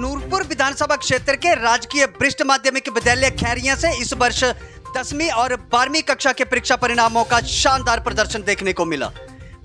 नूरपुर विधानसभा क्षेत्र के राजकीय वरिष्ठ माध्यमिक विद्यालय खैरिया से इस वर्ष 10वीं और 12वीं कक्षा के परीक्षा परिणामों का शानदार प्रदर्शन देखने को मिला।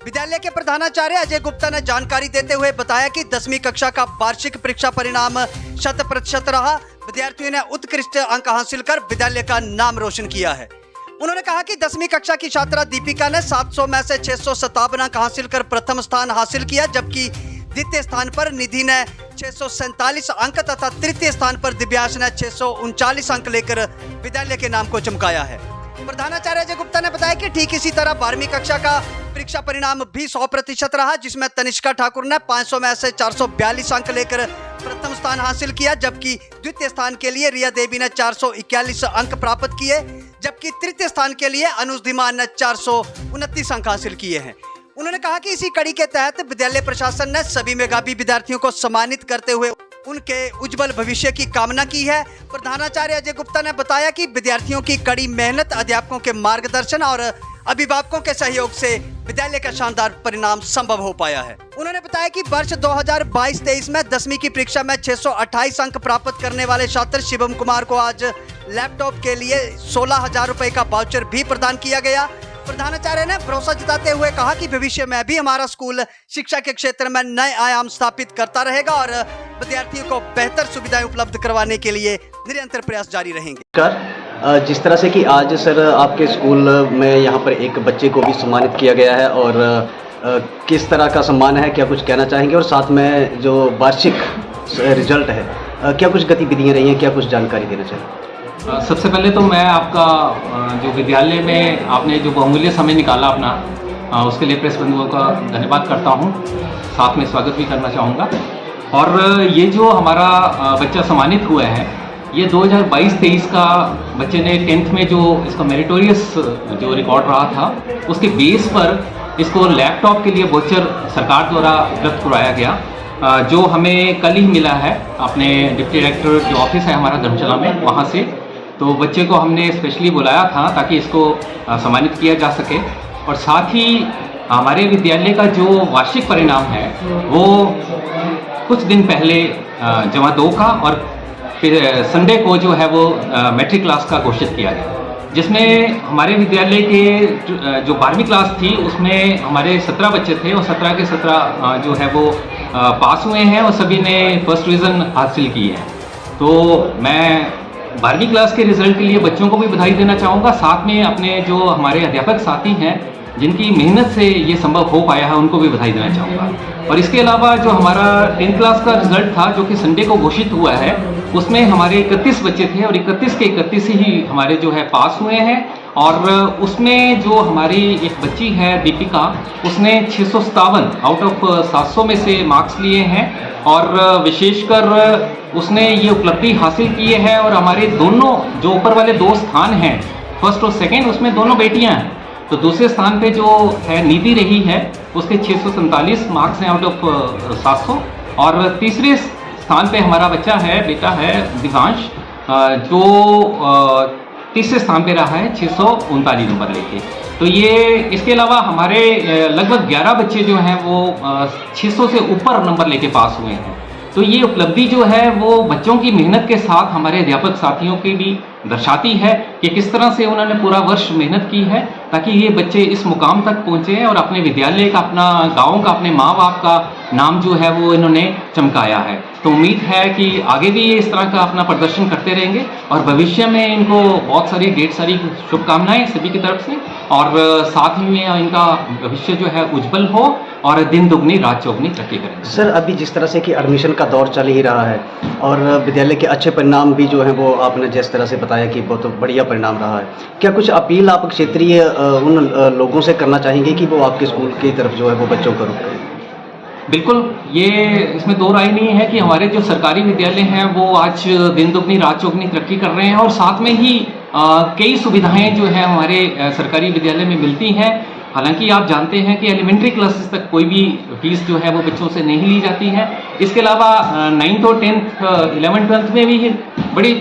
विद्यालय के प्रधानाचार्य अजय गुप्ता ने जानकारी देते हुए बताया कि 10वीं कक्षा का वार्षिक परीक्षा परिणाम 100% रहा। विद्यार्थियों ने उत्कृष्ट अंक हासिल कर विद्यालय का नाम रोशन किया है। उन्होंने कहा कि 10वीं कक्षा की छात्रा दीपिका ने 700 में से 657 अंक हासिल कर प्रथम स्थान हासिल किया, जबकि द्वितीय स्थान पर निधि ने 647 अंक तथा तृतीय स्थान पर दिव्यांश ने 639 अंक लेकर विद्यालय के नाम को चमकाया है। प्रधानाचार्य अजय गुप्ता ने बताया कि ठीक इसी तरह 12वीं कक्षा का परीक्षा परिणाम भी 100% रहा, जिसमें तनिष्का ठाकुर ने 500 में से 442 अंक लेकर प्रथम स्थान हासिल किया, जबकि द्वितीय स्थान के लिए रिया देवी ने 441 अंक प्राप्त किए, जबकि तृतीय स्थान के लिए अनुज धीमान ने 429 अंक हासिल किए हैं। उन्होंने कहा कि इसी कड़ी के तहत विद्यालय प्रशासन ने सभी मेधावी विद्यार्थियों को सम्मानित करते हुए उनके उज्जवल भविष्य की कामना की है। प्रधानाचार्य अजय गुप्ता ने बताया कि विद्यार्थियों की कड़ी मेहनत, अध्यापकों के मार्गदर्शन और अभिभावकों के सहयोग से विद्यालय का शानदार परिणाम संभव हो पाया है। उन्होंने बताया कि वर्ष 2022-23 में 10वीं की परीक्षा में 628 अंक प्राप्त करने वाले छात्र शिवम कुमार को आज लैपटॉप के लिए 16,000 रुपए का वाउचर भी प्रदान किया गया। प्रधानाचार्य ने भरोसा जताते हुए कहा कि भविष्य में भी हमारा स्कूल शिक्षा के क्षेत्र में नए आयाम स्थापित करता रहेगा और विद्यार्थियों को बेहतर सुविधाएं उपलब्ध करवाने के लिए निरंतर प्रयास जारी रहेंगे। जिस तरह से कि आज सर आपके स्कूल में यहाँ पर एक बच्चे को भी सम्मानित किया गया है और किस तरह का सम्मान है, क्या कुछ कहना चाहेंगे? और साथ में जो वार्षिक रिजल्ट है, क्या कुछ गतिविधियाँ रही हैं, क्या कुछ जानकारी देना चाहेंगे? सबसे पहले तो मैं आपका जो विद्यालय में आपने जो बहुमूल्य समय निकाला अपना, उसके लिए प्रेस बंधुओं का धन्यवाद करता हूं, साथ में स्वागत भी करना चाहूँगा। और ये जो हमारा बच्चा सम्मानित हुआ है, ये 2022-23 का बच्चे ने 10th में जो इसका मेरिटोरियस जो रिकॉर्ड रहा था, उसके बेस पर इसको लैपटॉप के लिए वाउचर सरकार द्वारा उपलब्ध करवाया गया, जो हमें कल ही मिला है अपने डिप्टी डायरेक्टर जो ऑफिस है हमारा धर्मशाला में, वहाँ से। तो बच्चे को हमने स्पेशली बुलाया था ताकि इसको सम्मानित किया जा सके। और साथ ही हमारे विद्यालय का जो वार्षिक परिणाम है वो कुछ दिन पहले जमा 2 का और फिर संडे को जो है वो मैट्रिक क्लास का घोषित किया गया, जिसमें हमारे विद्यालय के जो 12वीं क्लास थी उसमें हमारे 17 बच्चे थे और 17 के 17 जो है वो पास हुए हैं और सभी ने फर्स्ट डिवीज़न हासिल की है। तो मैं 12वीं क्लास के रिजल्ट के लिए बच्चों को भी बधाई देना चाहूँगा, साथ में अपने जो हमारे अध्यापक साथी हैं जिनकी मेहनत से ये संभव हो पाया है उनको भी बधाई देना चाहूँगा। और इसके अलावा जो हमारा 10th क्लास का रिजल्ट था जो कि संडे को घोषित हुआ है, उसमें हमारे 31 बच्चे थे और 31 के 31 ही हमारे जो है पास हुए हैं। और उसमें जो हमारी एक बच्ची है दीपिका, उसने 657 आउट ऑफ 700 में से मार्क्स लिए हैं और विशेषकर उसने ये उपलब्धि हासिल की है। और हमारे दोनों जो ऊपर वाले 2 स्थान हैं, फर्स्ट और सेकंड, उसमें दोनों बेटियां हैं। तो दूसरे स्थान पे जो है निधि रही है, उसके 647 मार्क्स हैं आउट ऑफ 700। और तीसरे स्थान पे हमारा बच्चा है, बेटा है दिव्यांश, जो तीसरे स्थान पे रहा है 639 नंबर लेके। तो ये इसके अलावा हमारे लगभग 11 बच्चे जो हैं वो 600 से ऊपर नंबर लेके पास हुए हैं। तो ये उपलब्धि जो है वो बच्चों की मेहनत के साथ हमारे अध्यापक साथियों की भी दर्शाती है कि किस तरह से उन्होंने पूरा वर्ष मेहनत की है ताकि ये बच्चे इस मुकाम तक पहुँचे और अपने विद्यालय का, अपना गाँव का, अपने माँ बाप का नाम जो है वो इन्होंने चमकाया है। तो उम्मीद है कि आगे भी ये इस तरह का अपना प्रदर्शन करते रहेंगे और भविष्य में इनको बहुत सारी ढेर सारी शुभकामनाएं सभी की तरफ से, और साथ ही में इनका भविष्य जो है उज्जवल हो और दिन दुगनी रात चौगनी तरक्की करें। सर, अभी जिस तरह से कि एडमिशन का दौर चल ही रहा है और विद्यालय के अच्छे परिणाम भी जो हैं वो आपने जिस तरह से बताया कि बहुत बढ़िया परिणाम रहा है, क्या कुछ अपील आप क्षेत्रीय उन लोगों से करना चाहेंगे कि वो आपके स्कूल की तरफ जो है वो बच्चों को रुख करें? बिल्कुल, ये इसमें दो राय नहीं है कि हमारे जो सरकारी विद्यालय हैं वो आज दिन दुगनी रात चौगनी तरक्की कर रहे हैं और साथ में ही कई सुविधाएं जो है हमारे सरकारी विद्यालय में मिलती हैं। हालांकि आप जानते हैं कि एलिमेंट्री क्लासेस तक कोई भी फीस जो है वो बच्चों से नहीं ली जाती है। इसके अलावा 9th और 10th 11th 12th में भी बड़ी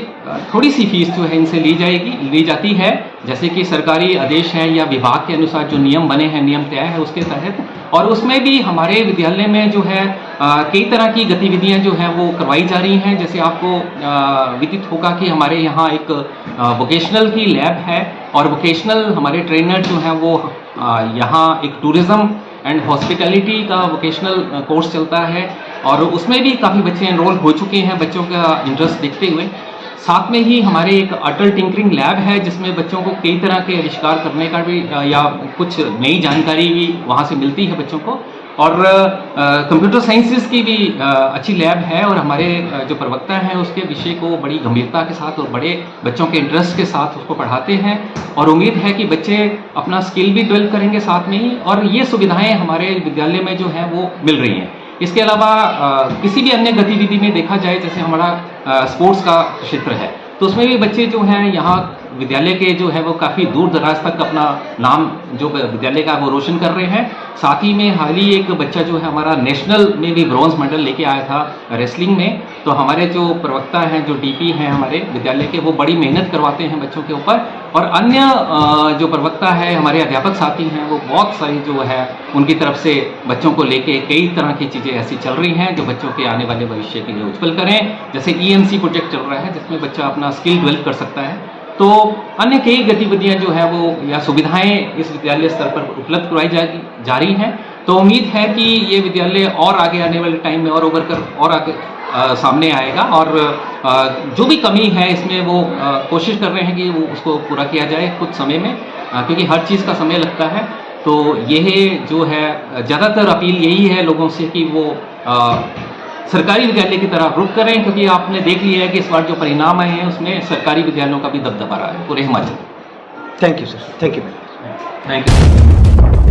थोड़ी सी फीस जो है इनसे ली जाती है, जैसे कि सरकारी आदेश हैं या विभाग के अनुसार जो नियम बने हैं, नियम तय है उसके तहत। और उसमें भी हमारे विद्यालय में जो है कई तरह की गतिविधियां जो हैं वो करवाई जा रही हैं। जैसे आपको विदित होगा कि हमारे यहाँ एक वोकेशनल की लैब है, और वोकेशनल हमारे ट्रेनर जो हैं वो यहाँ एक टूरिज़्म एंड हॉस्पिटैलिटी का वोकेशनल कोर्स चलता है, और उसमें भी काफ़ी बच्चे एनरोल हो चुके हैं बच्चों का इंटरेस्ट देखते हुए। साथ में ही हमारे एक अटल टिंकरिंग लैब है, जिसमें बच्चों को कई तरह के आविष्कार करने का भी या कुछ नई जानकारी भी वहाँ से मिलती है बच्चों को। और कंप्यूटर साइंसेस की भी अच्छी लैब है, और हमारे जो प्रवक्ता हैं उसके विषय को बड़ी गंभीरता के साथ और बड़े बच्चों के इंटरेस्ट के साथ उसको पढ़ाते हैं, और उम्मीद है कि बच्चे अपना स्किल भी डेवलप करेंगे साथ में ही, और ये सुविधाएं हमारे विद्यालय में जो हैं वो मिल रही हैं। इसके अलावा किसी भी अन्य गतिविधि में देखा जाए, जैसे हमारा स्पोर्ट्स का क्षेत्र है, तो उसमें भी बच्चे जो हैं यहाँ विद्यालय के जो है वो काफ़ी दूर दराज तक अपना नाम जो विद्यालय का वो रोशन कर रहे हैं। साथ ही में हाल ही एक बच्चा जो है हमारा नेशनल में भी ब्रॉन्ज मेडल लेके आया था रेसलिंग में। तो हमारे जो प्रवक्ता हैं, जो डीपी हैं हमारे विद्यालय के, वो बड़ी मेहनत करवाते हैं बच्चों के ऊपर, और अन्य जो प्रवक्ता है हमारे अध्यापक साथी हैं वो बहुत सारी जो है उनकी तरफ से बच्चों को लेके कई तरह की चीज़ें ऐसी चल रही हैं जो बच्चों के आने वाले भविष्य के लिए उज्जवल करें। जैसे EMC प्रोजेक्ट चल रहा है जिसमें बच्चा अपना स्किल डेवलप कर सकता है। तो अन्य कई गतिविधियां जो है वो या सुविधाएं इस विद्यालय स्तर पर उपलब्ध करवाई जा रही हैं। तो उम्मीद है कि ये विद्यालय और आगे आने वाले टाइम में और उभर कर और आगे सामने आएगा, और जो भी कमी है इसमें वो कोशिश कर रहे हैं कि वो उसको पूरा किया जाए कुछ समय में, क्योंकि हर चीज़ का समय लगता है। तो यह जो है ज़्यादातर अपील यही है लोगों से कि वो सरकारी विद्यालय की तरह रुख करें, क्योंकि आपने देख लिया है कि इस बार जो परिणाम आए हैं उसमें सरकारी विद्यालयों का भी दबदबा रहा है पूरे Himachal. Thank you sir, thank you. Thank you.